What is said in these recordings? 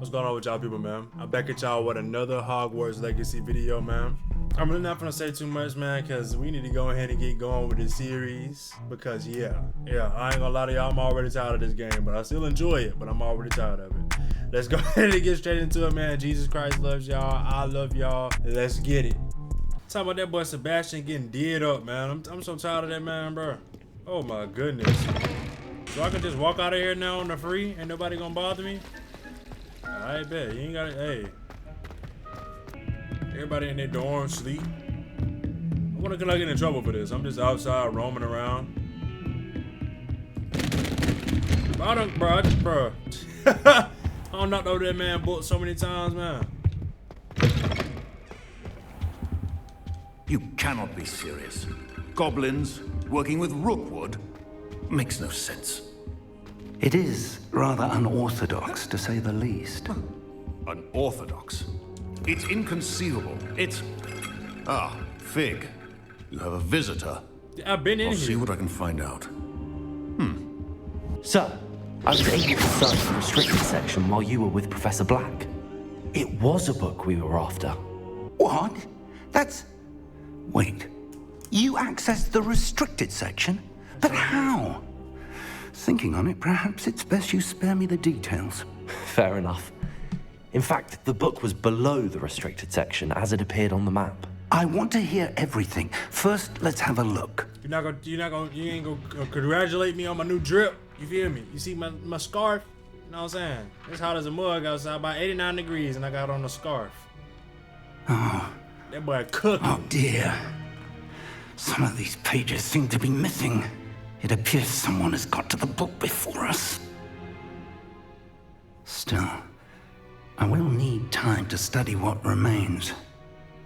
What's going on with y'all people, man? I'm back at y'all with another Hogwarts Legacy video, man. I'm really not gonna say too much, man, because we need to go ahead and get going with this series. Because yeah, I ain't gonna lie to y'all, I'm already tired of this game, but I still enjoy it, but I'm already tired of it. Let's go ahead and get straight into it, man. Jesus Christ loves y'all. I love y'all. Let's get it. Talk about that boy Sebastian getting dead up, man. I'm so tired of that man, bro. Oh my goodness. So I can just walk out of here now on the free? Ain't nobody gonna bother me? I bet. You ain't gotta, hey. Everybody in their dorm sleep. I wanna get in trouble for this. I'm just outside roaming around. Bro. I don't knock over that man book so many times, man. You cannot be serious. Goblins working with Rookwood makes no sense. It is rather unorthodox, to say the least. Unorthodox? It's inconceivable. It's... Ah, Fig. You have a visitor. I've been in I'll here. see what I can find out. Sir, I was able to search the restricted section while you were with Professor Black. It was a book we were after. What? That's... Wait. You accessed the restricted section? But how? Thinking on it, perhaps it's best you spare me the details. Fair enough. In fact, the book was below the restricted section as it appeared on the map. I want to hear everything. First, let's have a look. You ain't gonna congratulate me on my new drip. You feel me? You see my scarf? You know what I'm saying? It's hot as a mug outside, about 89 degrees, and I got on a scarf. Oh. That boy cooking. Oh dear. Some of these pages seem to be missing. It appears someone has got to the book before us. Still, I will need time to study what remains.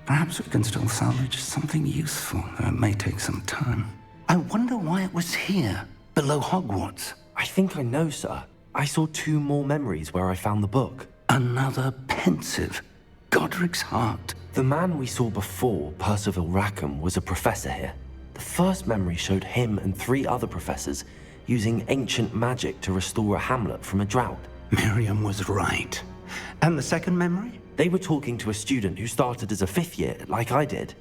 Perhaps we can still salvage something useful, though it may take some time. I wonder why it was here, below Hogwarts. I think I know, sir. I saw 2 more memories where I found the book. Another pensive. Godric's heart. The man we saw before, Percival Rackham, was a professor here. The first memory showed him and 3 other professors using ancient magic to restore a hamlet from a drought. Miriam was right. And the second memory? They were talking to a student who started as a 5th year, like I did.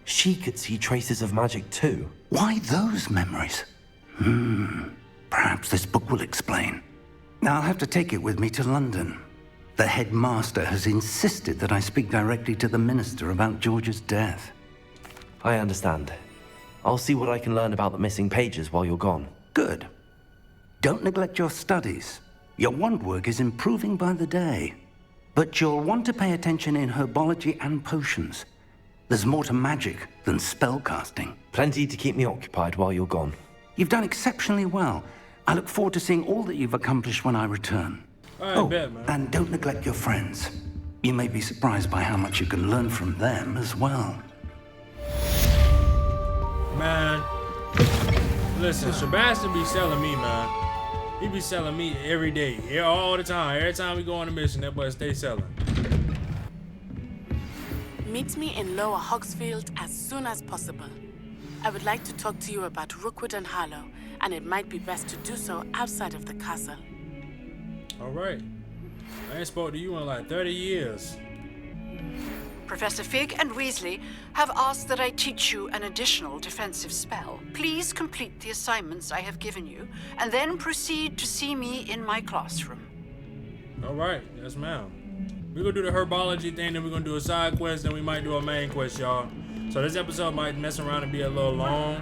She could see traces of magic too. Why those memories? Perhaps this book will explain. Now I'll have to take it with me to London. The headmaster has insisted that I speak directly to the minister about George's death. I understand. I'll see what I can learn about the missing pages while you're gone. Good. Don't neglect your studies. Your wand work is improving by the day. But you'll want to pay attention in herbology and potions. There's more to magic than spellcasting. Plenty to keep me occupied while you're gone. You've done exceptionally well. I look forward to seeing all that you've accomplished when I return. I bet, man. And don't neglect your friends. You may be surprised by how much you can learn from them as well. Man, listen, Sebastian be selling me, man. He be selling me every day, all the time. Every time we go on a mission, that boy stay selling. Meet me in Lower Hogsfield as soon as possible. I would like to talk to you about Rookwood and Harlow, and it might be best to do so outside of the castle. All right. I ain't spoke to you in like 30 years. Professor Fig and Weasley have asked that I teach you an additional defensive spell. Please complete the assignments I have given you, and then proceed to see me in my classroom. All right. Yes, ma'am. We're going to do the herbology thing, then we're going to do a side quest, then we might do a main quest, y'all. So this episode might mess around and be a little long.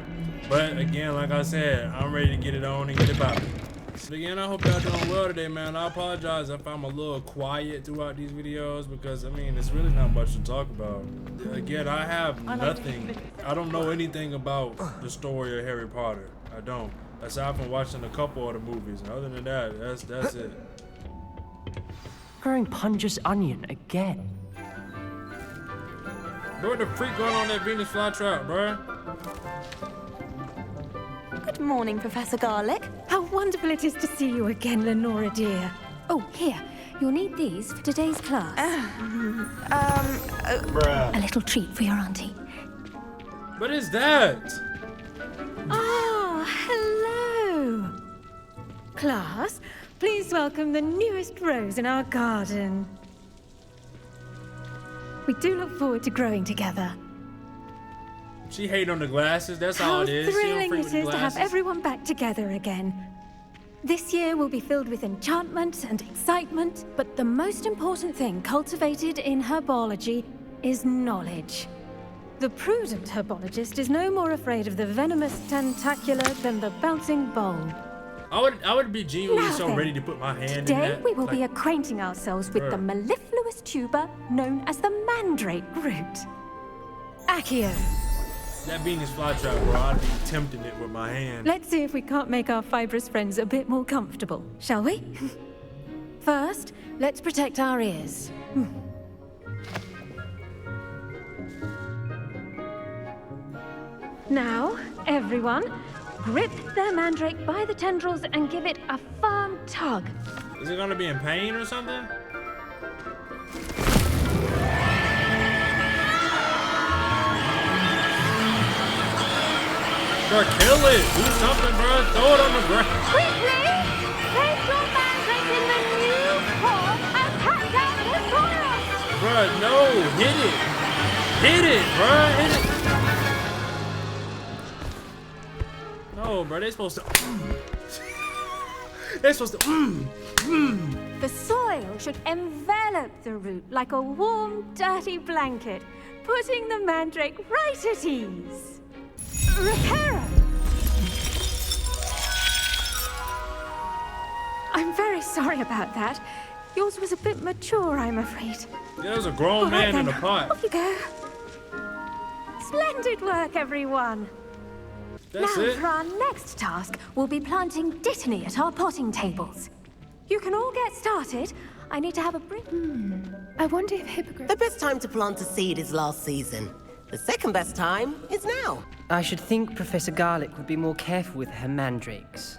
But again, like I said, I'm ready to get it on and get it poppin'. So again, I hope y'all doing well today, man. I apologize if I'm a little quiet throughout these videos because, I mean, it's really not much to talk about. Again, I have nothing. I don't know anything about the story of Harry Potter. I don't. Aside from watching a couple of the movies. And other than that, that's it. Growing Punja's onion again. Bro, what the freak going on that Venus flytrap, bro? Good morning, Professor Garlick. How wonderful it is to see you again, Lenora dear. Oh, here. You'll need these for today's class. Bruh. A little treat for your auntie. What is that? Oh, hello. Class, Please welcome the newest rose in our garden. We do look forward to growing together. She hate on the glasses. That's all How it is. She don't thrilling freak it with the is to have glasses. everyone back together again. This year will be filled with enchantment and excitement, but the most important thing cultivated in herbology is knowledge. The prudent herbologist is no more afraid of the venomous tentacular than the bouncing bulb. I would be genuinely Now so then, ready to put my hand in Today that. we will be like, acquainting ourselves with the Bruh. mellifluous tuber known as the mandrake root. Accio. that Venus flytrap, bro. I'd be tempting it with my hand. Let's see if we can't make our fibrous friends a bit more comfortable, shall we? First, let's protect our ears. Now, everyone, grip their mandrake by the tendrils and give it a firm tug. Is it gonna be in pain or something? Bro, kill it! Do something, bro. Throw it on the ground. Quickly! Place your mandrake in the new form and cut down the soil! Bro, no, hit it. Hit it, bro. Hit it. No, bro, they're supposed to. They're supposed to. The soil should envelop the root like a warm, dirty blanket, putting the mandrake right at ease. Reparo! I'm very sorry about that. Yours was a bit mature, I'm afraid. Yeah, there's a grown All right man in then, a pot. Off you go. Splendid work, everyone. That's now, it. for our next task, we'll be planting dittany at our potting tables. You can all get started. I need to have a break. I wonder if hippogriff... The best time to plant a seed is last season. The second best time is now. I should think Professor Garlic would be more careful with her mandrakes.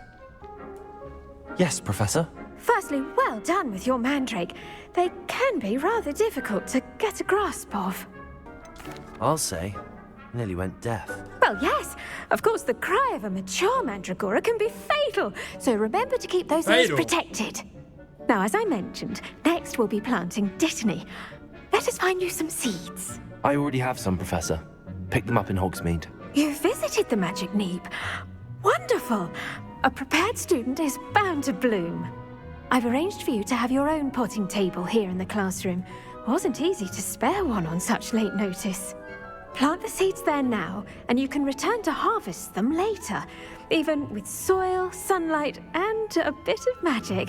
Yes, Professor. Firstly, well done with your mandrake. They can be rather difficult to get a grasp of. I'll say. Nearly went deaf. Well, yes. Of course, the cry of a mature mandragora can be fatal, so remember to keep those ears Fatal. protected. Now, as I mentioned, next we'll be planting dittany. Let us find you some seeds. I already have some, Professor. Picked them up in Hogsmeade. You visited the Magic Neep. Wonderful. A prepared student is bound to bloom. I've arranged for you to have your own potting table here in the classroom. Wasn't easy to spare one on such late notice. Plant the seeds there now, and you can return to harvest them later. Even with soil, sunlight, and a bit of magic,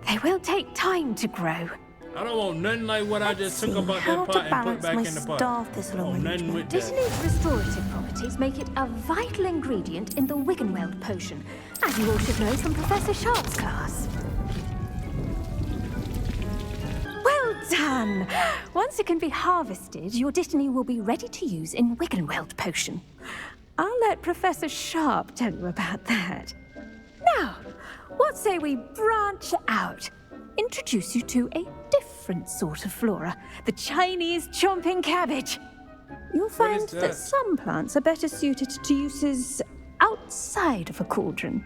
they will take time to grow. I don't want nothing like what I just took about that pot and put back in the pot. I want nothing with that. Dittany's restorative properties make it a vital ingredient in the Wiggenweld potion, as you all should know from Professor Sharp's class. Well done! Once it can be harvested, your dittany will be ready to use in Wiggenweld potion. I'll let Professor Sharp tell you about that. Now, what say we branch out? Introduce you to a different sort of flora, the Chinese chomping cabbage. You'll find is that that? some plants are better suited to uses outside of a cauldron.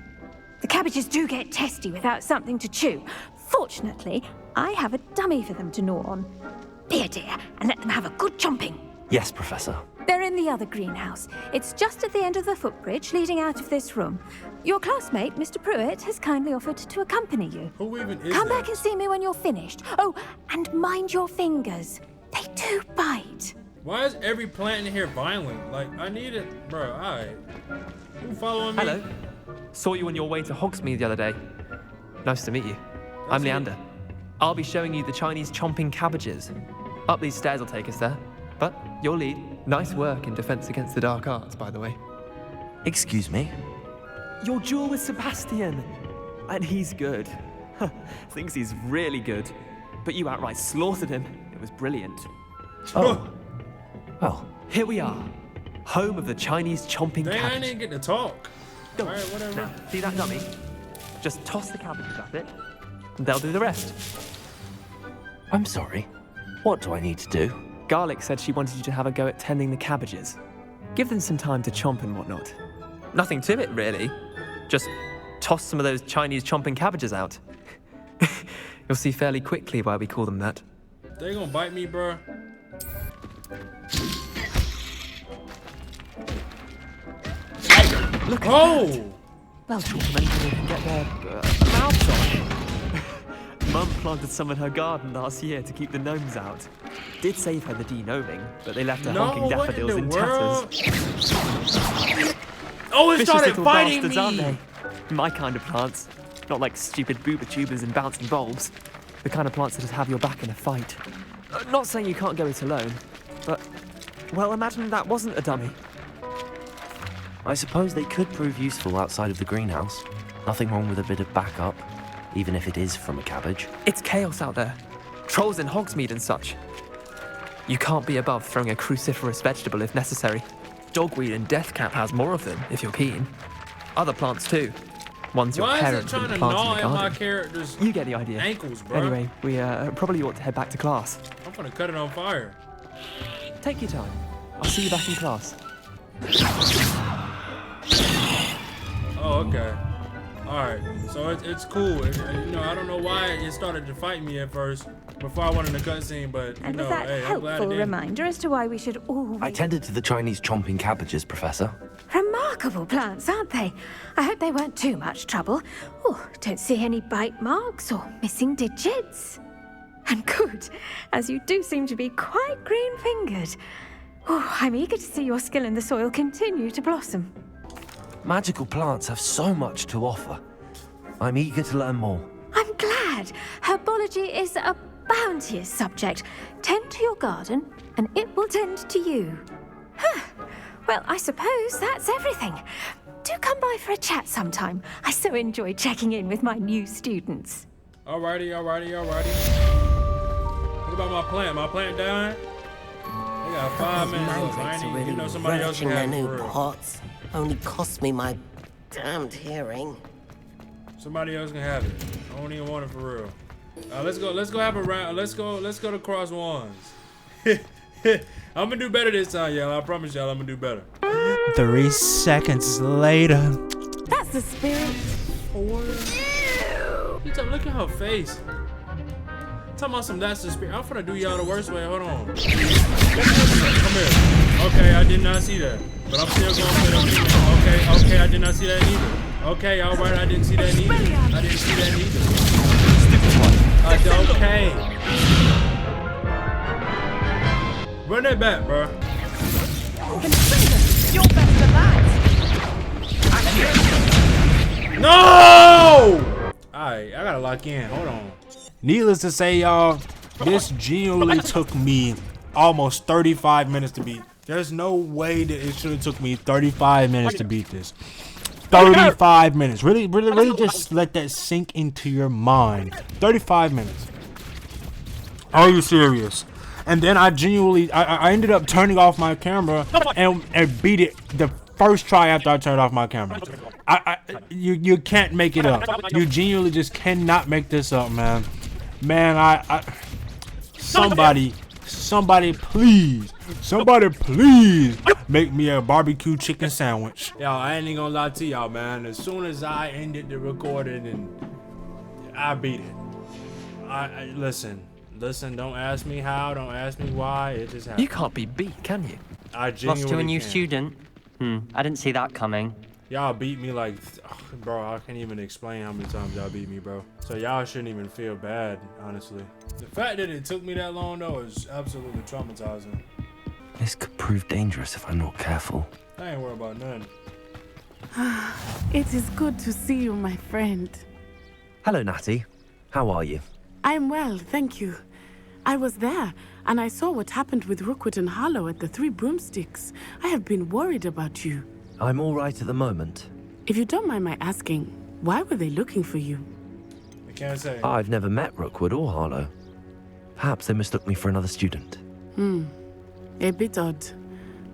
The cabbages do get testy without something to chew. Fortunately, I have a dummy for them to gnaw on. Here, dear, and let them have a good chomping. Yes, Professor. They're in the other greenhouse. It's just at the end of the footbridge leading out of this room. Your classmate, Mr. Pruitt, has kindly offered to accompany you. Who even is Come that? back and see me when you're finished. Oh, and mind your fingers. They do bite. Why is every plant in here violent? Like, I need it. Bro, alright. Who following me? Hello. Saw you on your way to Hogsmeade the other day. Nice to meet you. I'm to meet- Leander. I'll be showing you the Chinese chomping cabbages. Up these stairs will take us there. But your lead. Nice work in Defense Against the Dark Arts, by the way. Excuse me? Your duel with Sebastian. And he's good. Thinks he's really good. But you outright slaughtered him. It was brilliant. Oh. Well, Here we are. Home of the Chinese chomping Dang, I cabbage. didn't get to talk. Go. Alright, whatever. Now, see that dummy? Just toss the cabbages at it. And they'll do the rest. I'm sorry. What do I need to do? Garlic said she wanted you to have a go at tending the cabbages. Give them some time to chomp and whatnot. Nothing to it, really. Just toss some of those Chinese chomping cabbages out. You'll see fairly quickly why we call them that. They gonna bite me, bro. Look at Oh! that. Well, gentlemen can get their mouths on. Mum planted some in her garden last year to keep the gnomes out. Did save her the de-gnoming, but they left her honking daffodils in tatters. Oh, it Vicious started little fighting bastards, me! aren't they? My kind of plants. Not like stupid booba tubers and bouncing bulbs. The kind of plants that just have your back in a fight. Not saying you can't go it alone, but... Well, imagine that wasn't a dummy. I suppose they could prove useful outside of the greenhouse. Nothing wrong with a bit of backup, even if it is from a cabbage. It's chaos out there. Trolls in Hogsmeade and such. You can't be above throwing a cruciferous vegetable if necessary. Dogweed and deathcap has more of them, if you're keen. Other plants too. Ones your Why is it parents trying would to plant gnaw in the at my garden. character's You get the idea. ankles, bro? Anyway, we probably ought to head back to class. I'm gonna cut it on fire. Take your time. I'll see you back in class. Oh, okay. Alright, so it's cool. You know, I don't know why it started to fight me at first before I went in the cutscene, but you And know, was that hey, I'm glad it helpful did. reminder as to why we should always... I tended to the Chinese chomping cabbages, Professor. Remarkable plants, aren't they? I hope they weren't too much trouble. Oh, don't see any bite marks or missing digits. And good, as you do seem to be quite green-fingered. Oh, I'm eager to see your skill in the soil continue to blossom. Magical plants have so much to offer. I'm eager to learn more. I'm glad. Herbology is a bounteous subject. Tend to your garden, and it will tend to you. Huh. Well, I suppose that's everything. Do come by for a chat sometime. I so enjoy checking in with my new students. Alrighty. What about my plant? My plant dying? I got 5 minutes left. I ain't even, you know, somebody else can their have it new for real. pots only cost me my damned hearing. Somebody else can have it. I don't even want it for real. Let's go have a round. Let's go to cross wands. I'm gonna do better this time, y'all. I promise y'all I'm gonna do better. 3 seconds later. That's the spirit. 4. Look at her face. Talking about some that's the spirit. I'm finna do y'all the worst way. Hold on. Come here. Okay, I did not see that. But I'm still going for the okay, I did not see that either. Okay, alright, I didn't see that either. I didn't see that either. Okay. Run that back, bro. You're better than that. No! Alright, I gotta lock in. Hold on. Needless to say, y'all, this genuinely took me almost 35 minutes to beat. There's no way that it should have took me 35 minutes to beat this. 35 minutes. Really just let that sink into your mind. 35 minutes. Are you serious? And then I genuinely, I ended up turning off my camera and beat it the first try after I turned off my camera. You can't make it up. You genuinely just cannot make this up, man. Man, somebody please make me a barbecue chicken sandwich. Y'all, I ain't gonna lie to y'all, man. As soon as I ended the recording and I beat it. Listen, don't ask me how, don't ask me why, it just happened. You can't be beat, can you? I genuinely Lost to a new can. student. I didn't see that coming. Y'all beat me like, bro, I can't even explain how many times y'all beat me, bro. So y'all shouldn't even feel bad, honestly. The fact that it took me that long, though, is absolutely traumatizing. This could prove dangerous if I'm not careful. I ain't worried about nothing. It is good to see you, my friend. Hello, Natty. How are you? I'm well, thank you. I was there, and I saw what happened with Rookwood and Harlow at the Three Broomsticks. I have been worried about you. I'm all right at the moment. If you don't mind my asking, why were they looking for you? I can't say. I've never met Rookwood or Harlow. Perhaps they mistook me for another student. A bit odd.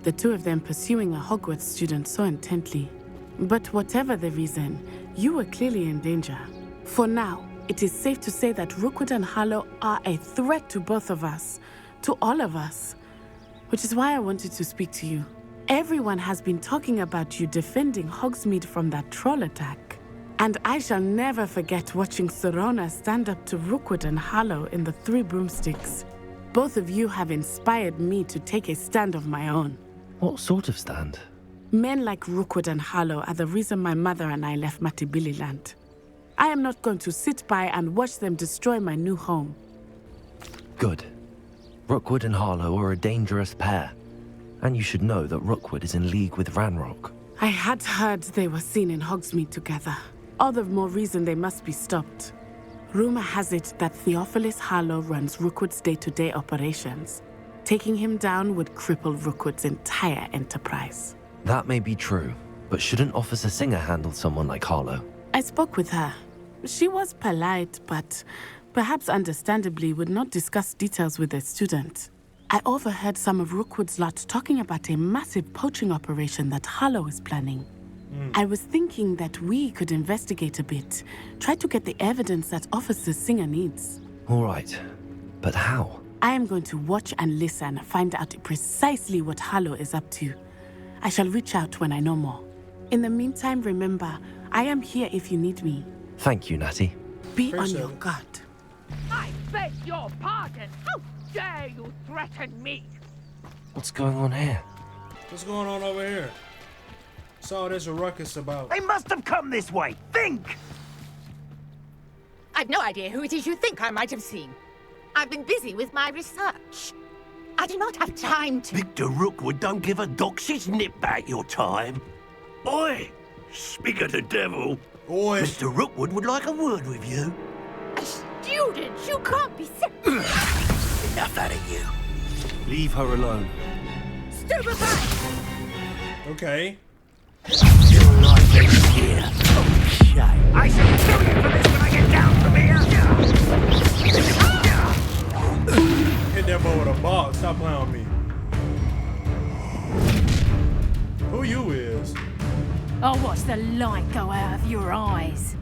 The two of them pursuing a Hogwarts student so intently. But whatever the reason, you were clearly in danger. For now, it is safe to say that Rookwood and Harlow are a threat to both of us, to all of us. Which is why I wanted to speak to you. Everyone has been talking about you defending Hogsmeade from that troll attack. And I shall never forget watching Serona stand up to Rookwood and Harlow in the Three Broomsticks. Both of you have inspired me to take a stand of my own. What sort of stand? Men like Rookwood and Harlow are the reason my mother and I left Matibili-land. I am not going to sit by and watch them destroy my new home. Good. Rookwood and Harlow are a dangerous pair. And you should know that Rookwood is in league with Ranrock. I had heard they were seen in Hogsmeade together. All the more reason they must be stopped. Rumor has it that Theophilus Harlow runs Rookwood's day-to-day operations. Taking him down would cripple Rookwood's entire enterprise. That may be true, but shouldn't Officer Singer handle someone like Harlow? I spoke with her. She was polite, but perhaps understandably would not discuss details with a student. I overheard some of Rookwood's lot talking about a massive poaching operation that Harlow is planning. I was thinking that we could investigate a bit, try to get the evidence that Officer Singer needs. All right, but how? I am going to watch and listen, find out precisely what Harlow is up to. I shall reach out when I know more. In the meantime, remember, I am here if you need me. Thank you, Natty. Be on your guard. I beg your pardon. How dare you threaten me? What's going on here? What's going on over here? What's all this ruckus about? They must have come this way. Think! I've no idea who it is you think I might have seen. I've been busy with my research. I do not have time to... Victor Rookwood don't give a doxy's nip back your time. Oi! Speak of the devil. Oi! Mr. Rookwood would like a word with you. A student? You can't be sick. Enough out of you. Leave her alone. Stupefy! Okay. You're like this here. Oh, shame. I shall kill you for this when I get down from here. Hit that boy with a ball. Stop playing with me. Who you is? I'll watch the light go out of your eyes.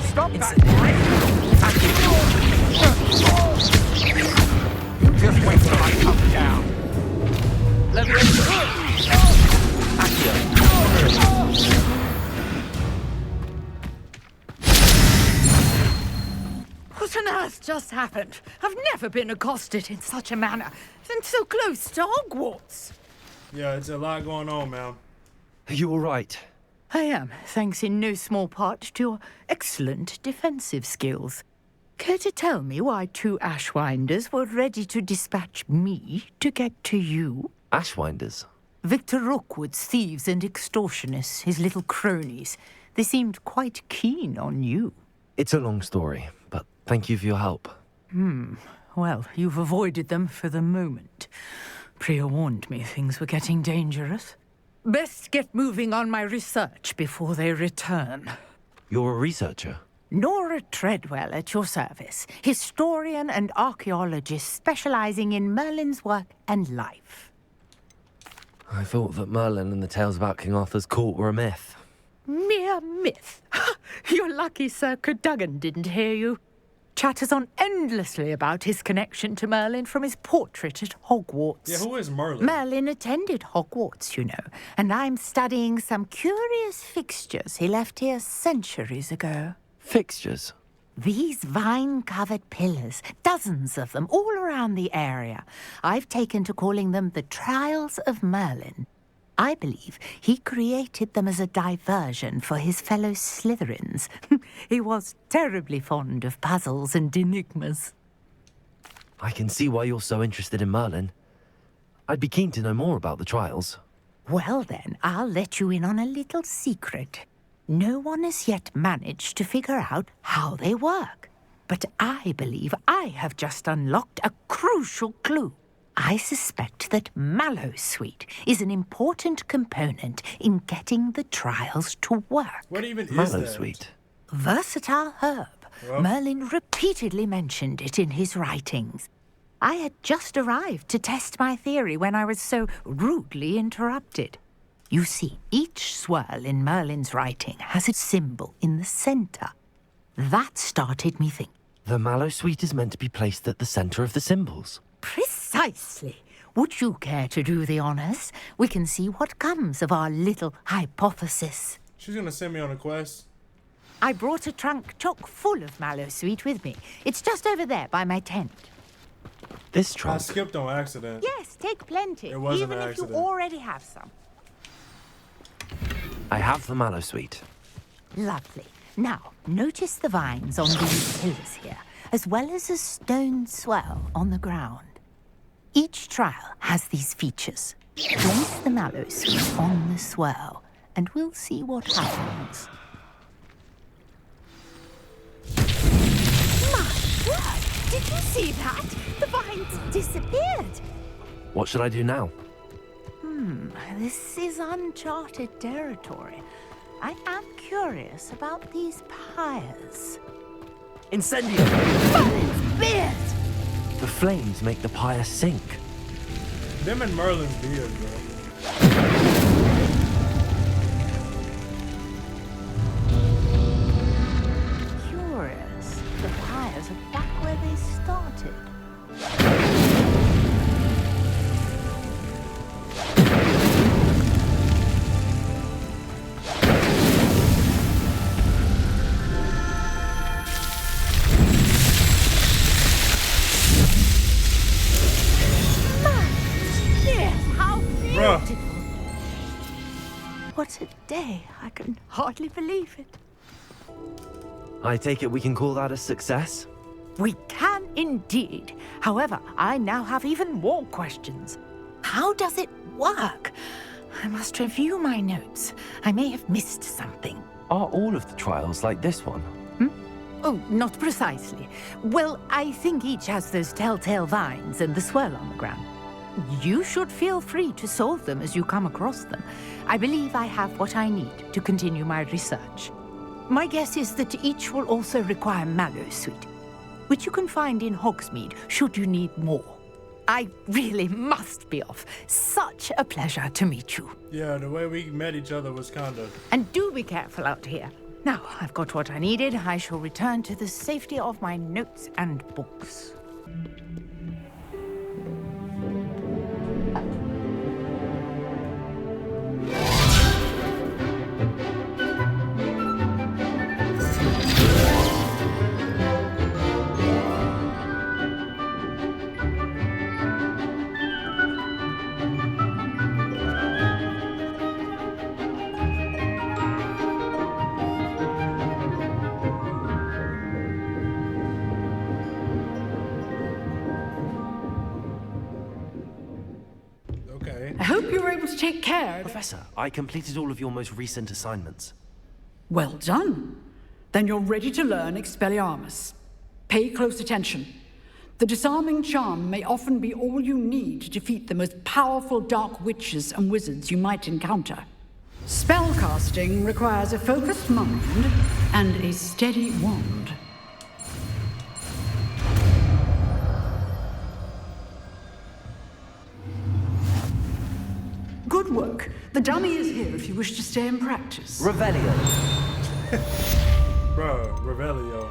Stop that! Just wait till I come down. What on earth just happened? I've never been accosted in such a manner, and so close to Hogwarts. Yeah, it's a lot going on, man. Are you all right? I am, thanks in no small part to your excellent defensive skills. Care to tell me why two Ashwinders were ready to dispatch me to get to you? Ashwinders? Victor Rookwood's thieves and extortionists, his little cronies. They seemed quite keen on you. It's a long story, but thank you for your help. Well, you've avoided them for the moment. Priya warned me things were getting dangerous. Best get moving on my research before they return. You're a researcher? Nora Treadwell at your service, historian and archaeologist specializing in Merlin's work and life. I thought that Merlin and the tales about King Arthur's court were a myth. Mere myth. You're lucky Sir Cadogan didn't hear you. Chatters on endlessly about his connection to Merlin from his portrait at Hogwarts. Yeah, who is Merlin? Merlin attended Hogwarts, you know, and I'm studying some curious fixtures he left here centuries ago. Fixtures? These vine-covered pillars, dozens of them, all around the area. I've taken to calling them the Trials of Merlin. I believe he created them as a diversion for his fellow Slytherins. He was terribly fond of puzzles and enigmas. I can see why you're so interested in Merlin. I'd be keen to know more about the trials. Well then, I'll let you in on a little secret. No one has yet managed to figure out how they work. But I believe I have just unlocked a crucial clue. I suspect that Mallowsweet is an important component in getting the trials to work. What even is Mallowsweet? Versatile herb. Well. Merlin repeatedly mentioned it in his writings. I had just arrived to test my theory when I was so rudely interrupted. You see, each swirl in Merlin's writing has a symbol in the center. That started me thinking. The mallow sweet is meant to be placed at the center of the symbols. Precisely. Would you care to do the honors? We can see what comes of our little hypothesis. She's gonna send me on a quest. I brought a trunk chock full of mallow sweet with me. It's just over there by my tent. This trunk? I skipped on accident. Yes, take plenty. It wasn't even an if accident. you already have some. I have the mallow sweet. Lovely. Now, notice the vines on these pillars here, as well as a stone swell on the ground. Each trial has these features. Place the mallow sweet on the swell, and we'll see what happens. My word! Did you see that? The vines disappeared! What should I do now? This is uncharted territory. I am curious about these pyres. Incendio! Merlin's beard! The flames make the pyre sink. Them and Merlin's beard, bro. Curious. The pyres are back where they started. What a day. I can hardly believe it. I take it we can call that a success? We can indeed. However, I now have even more questions. How does it work? I must review my notes. I may have missed something. Are all of the trials like this one? Oh, not precisely. Well, I think each has those telltale vines and the swirl on the ground. You should feel free to solve them as you come across them. I believe I have what I need to continue my research. My guess is that each will also require mallow sweet, which you can find in Hogsmeade should you need more. I really must be off. Such a pleasure to meet you. Yeah, the way we met each other was kind of... And do be careful out here. Now, I've got what I needed. I shall return to the safety of my notes and books. I hope you were able to take care. Professor, I completed all of your most recent assignments. Well done. Then you're ready to learn Expelliarmus. Pay close attention. The disarming charm may often be all you need to defeat the most powerful dark witches and wizards you might encounter. Spellcasting requires a focused mind and a steady wand. Good work. The dummy is here if you wish to stay and practice. Revelio. Bro, Revelio.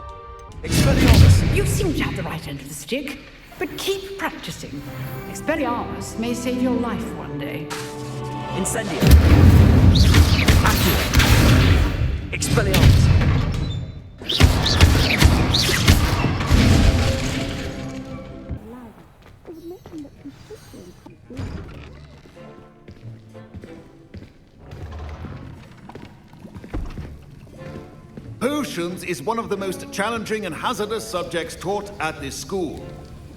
Expelliarmus! You seem to have the right end of the stick, but keep practicing. Expelliarmus may save your life one day. Incendio. Accio. Expelliarmus. Potions is one of the most challenging and hazardous subjects taught at this school.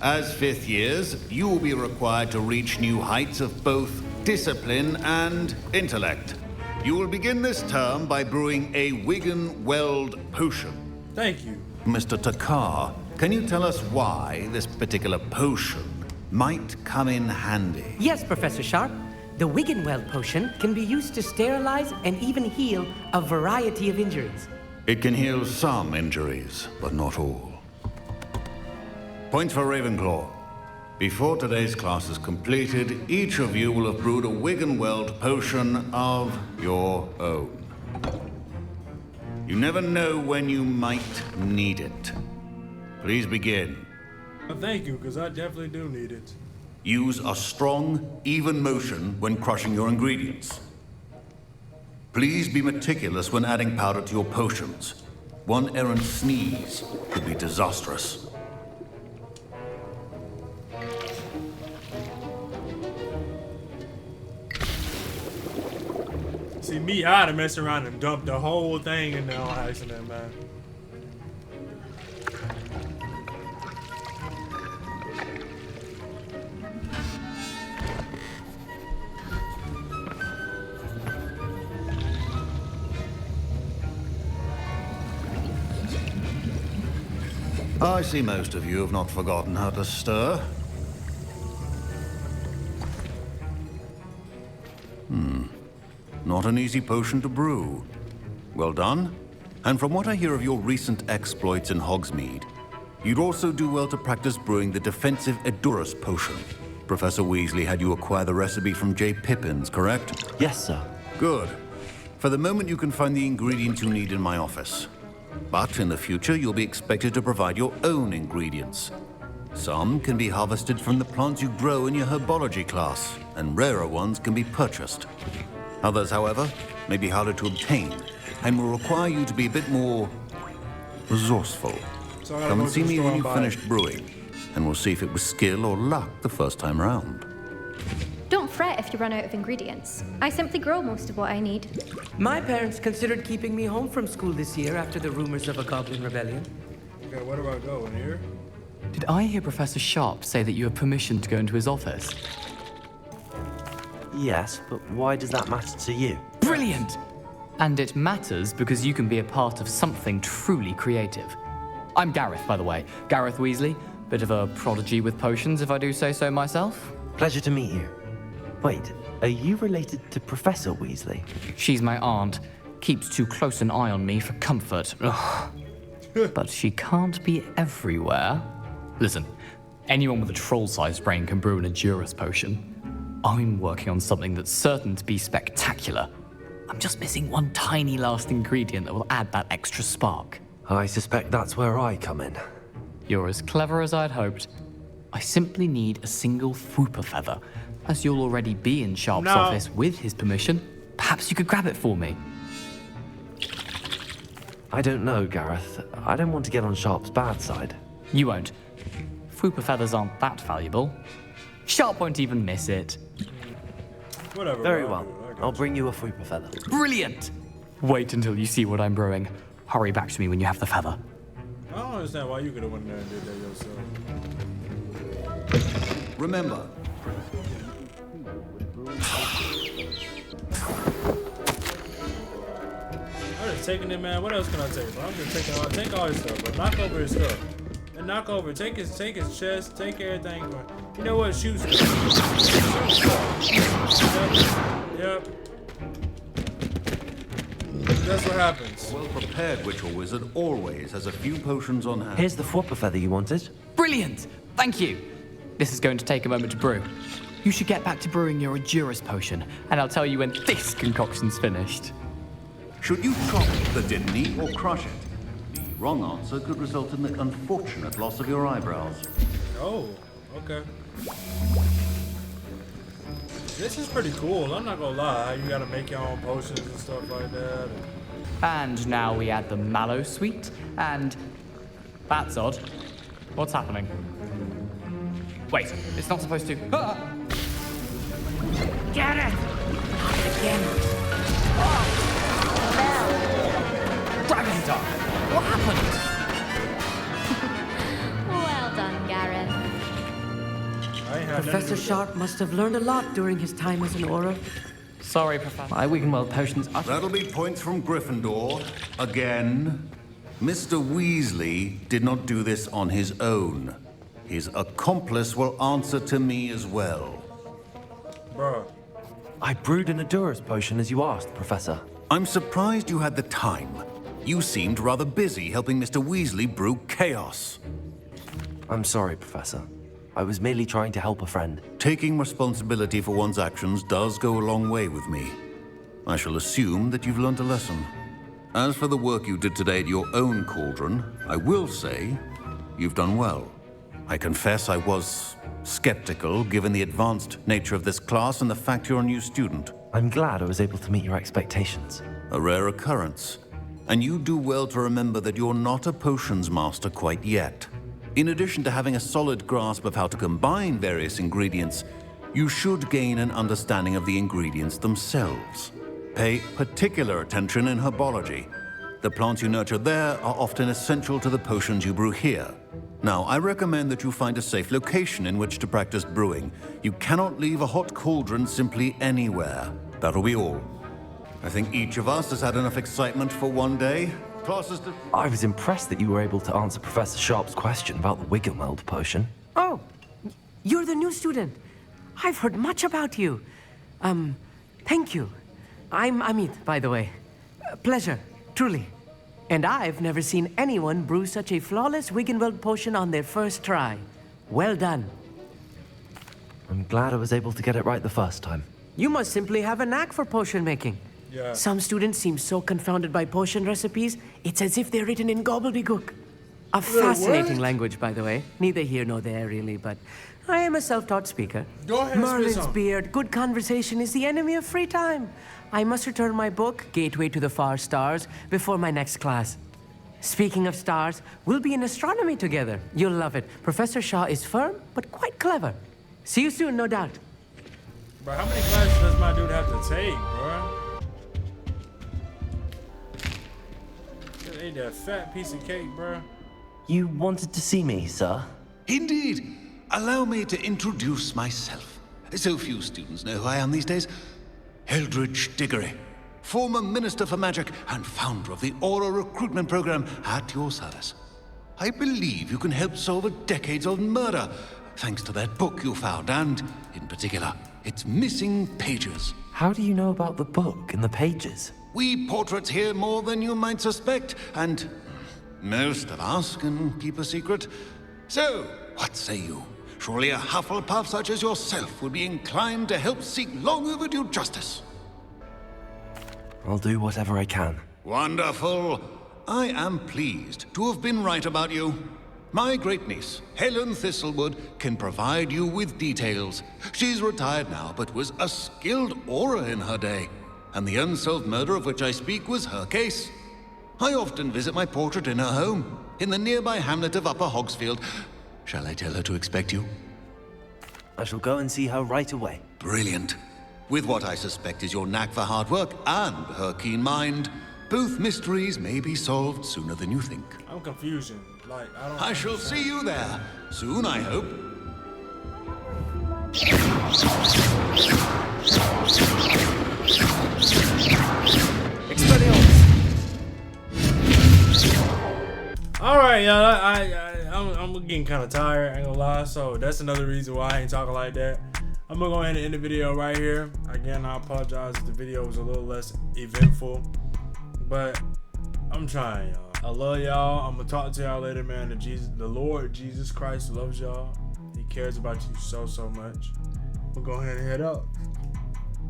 As fifth years, you will be required to reach new heights of both discipline and intellect. You will begin this term by brewing a Wigan-Weld potion. Thank you. Mr. Takar, can you tell us why this particular potion might come in handy? Yes, Professor Sharp. The Wigan-Weld potion can be used to sterilize and even heal a variety of injuries. It can heal some injuries, but not all. Points for Ravenclaw. Before today's class is completed, each of you will have brewed a Wiggenweld potion of your own. You never know when you might need it. Please begin. Well, thank you, because I definitely do need it. Use a strong, even motion when crushing your ingredients. Please be meticulous when adding powder to your potions. One errant sneeze could be disastrous. See, me, I'd have messed around and dumped the whole thing in there on accident, man. I see most of you have not forgotten how to stir. Not an easy potion to brew. Well done. And from what I hear of your recent exploits in Hogsmeade, you'd also do well to practice brewing the defensive Edurus potion. Professor Weasley had you acquire the recipe from J. Pippins, correct? Yes, sir. Good. For the moment, you can find the ingredients you need in my office. But in the future, you'll be expected to provide your own ingredients. Some can be harvested from the plants you grow in your herbology class, and rarer ones can be purchased. Others, however, may be harder to obtain, and will require you to be a bit more resourceful. So Come and see me when you've buy finished brewing, and we'll see if it was skill or luck the first time round. Don't fret if you run out of ingredients. I simply grow most of what I need. My parents considered keeping me home from school this year after the rumors of a goblin rebellion. Okay, where do I go? In here? Did I hear Professor Sharp say that you have permission to go into his office? Yes, but why does that matter to you? Brilliant! And it matters because you can be a part of something truly creative. I'm Gareth, by the way. Gareth Weasley. Bit of a prodigy with potions, if I do say so myself. Pleasure to meet you. Wait, are you related to Professor Weasley? She's my aunt. Keeps too close an eye on me for comfort. Ugh. But she can't be everywhere. Listen, anyone with a troll-sized brain can brew an Edurus potion. I'm working on something that's certain to be spectacular. I'm just missing one tiny last ingredient that will add that extra spark. I suspect that's where I come in. You're as clever as I'd hoped. I simply need a single Fwooper feather. As you'll already be in Sharp's office with his permission, perhaps you could grab it for me. I don't know, Gareth. I don't want to get on Sharp's bad side. You won't. Fwooper feathers aren't that valuable. Sharp won't even miss it. Whatever. Very well. I'll bring you a Fwooper feather. Brilliant! Wait until you see what I'm brewing. Hurry back to me when you have the feather. I don't understand why you could have went there and did that yourself. Remember, I'm just taking it, man. What else can I take? Bro? I'm just take all his stuff, but knock over his stuff. And knock over. Take his chest. Take everything. Bro. You know what? Shoot stuff. Yep. That's what happens. well-prepared witch or wizard always has a few potions on hand. Here's the Fwooper feather you wanted. Brilliant! Thank you. This is going to take a moment to brew. You should get back to brewing your Edurus potion, and I'll tell you when this concoction's finished. Should you chop the didn't or crush it? The wrong answer could result in the unfortunate loss of your eyebrows. Oh, okay. This is pretty cool, I'm not gonna lie. You gotta make your own potions and stuff like that. And now we add the mallow sweet, and... That's odd. What's happening? Wait, it's not supposed to... Ah! Get it! Again. Dragon Dog! What happened? Well done, Gareth. Professor Sharp must have learned a lot during his time as an Auror. Sorry, Professor. My Wiggenweld potions are... That'll be points from Gryffindor. Again. Mr. Weasley did not do this on his own. His accomplice will answer to me as well. Bruh. I brewed an Edurus potion as you asked, Professor. I'm surprised you had the time. You seemed rather busy helping Mr. Weasley brew chaos. I'm sorry, Professor. I was merely trying to help a friend. Taking responsibility for one's actions does go a long way with me. I shall assume that you've learned a lesson. As for the work you did today at your own cauldron, I will say you've done well. I confess I was skeptical, given the advanced nature of this class and the fact you're a new student. I'm glad I was able to meet your expectations. A rare occurrence. And you do well to remember that you're not a potions master quite yet. In addition to having a solid grasp of how to combine various ingredients, you should gain an understanding of the ingredients themselves. Pay particular attention in herbology. The plants you nurture there are often essential to the potions you brew here. Now, I recommend that you find a safe location in which to practice brewing. You cannot leave a hot cauldron simply anywhere. That'll be all. I think each of us has had enough excitement for one day. Classes to... I was impressed that you were able to answer Professor Sharp's question about the Wiggenweld potion. Oh, you're the new student. I've heard much about you. Thank you. I'm Amit, by the way. Pleasure, truly. And I've never seen anyone brew such a flawless Wiggenweld potion on their first try. Well done. I'm glad I was able to get it right the first time. You must simply have a knack for potion making. Yeah. Some students seem so confounded by potion recipes, it's as if they're written in gobbledygook. A fascinating language, by the way. Neither here nor there, really, but I am a self-taught speaker. Go ahead and spit Merlin's some. beard, good conversation is the enemy of free time. I must return my book, Gateway to the Far Stars, before my next class. Speaking of stars, we'll be in astronomy together. You'll love it. Professor Shaw is firm, but quite clever. See you soon, no doubt. Bro, how many classes does my dude have to take, bro? Just ate that fat piece of cake, bro. You wanted to see me, sir? Indeed. Allow me to introduce myself. So few students know who I am these days. Eldridge Diggory, former Minister for Magic and founder of the Aura Recruitment Program, at your service. I believe you can help solve a decades-old murder, thanks to that book you found, and, in particular, its missing pages. How do you know about the book and the pages? We portraits hear more than you might suspect, and most of us can keep a secret. So, what say you? Surely a Hufflepuff such as yourself would be inclined to help seek long overdue justice. I'll do whatever I can. Wonderful. I am pleased to have been right about you. My great-niece, Helen Thistlewood, can provide you with details. She's retired now, but was a skilled aura in her day. And the unsolved murder of which I speak was her case. I often visit my portrait in her home, in the nearby hamlet of Upper Hogsfield. Shall I tell her to expect you? I shall go and see her right away. Brilliant. With what I suspect is your knack for hard work and her keen mind, both mysteries may be solved sooner than you think. I'm confused. Like, I shall see you there soon, I hope. Alright, y'all, I'm getting kind of tired, I ain't gonna lie, so that's another reason why I ain't talking like that. I'm gonna go ahead and end the video right here. Again, I apologize if the video was a little less eventful, but I'm trying, y'all. I love y'all. I'm gonna talk to y'all later, man. The Lord Jesus Christ loves y'all. He cares about you so much. We'll go ahead and head out.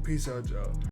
Peace out, y'all.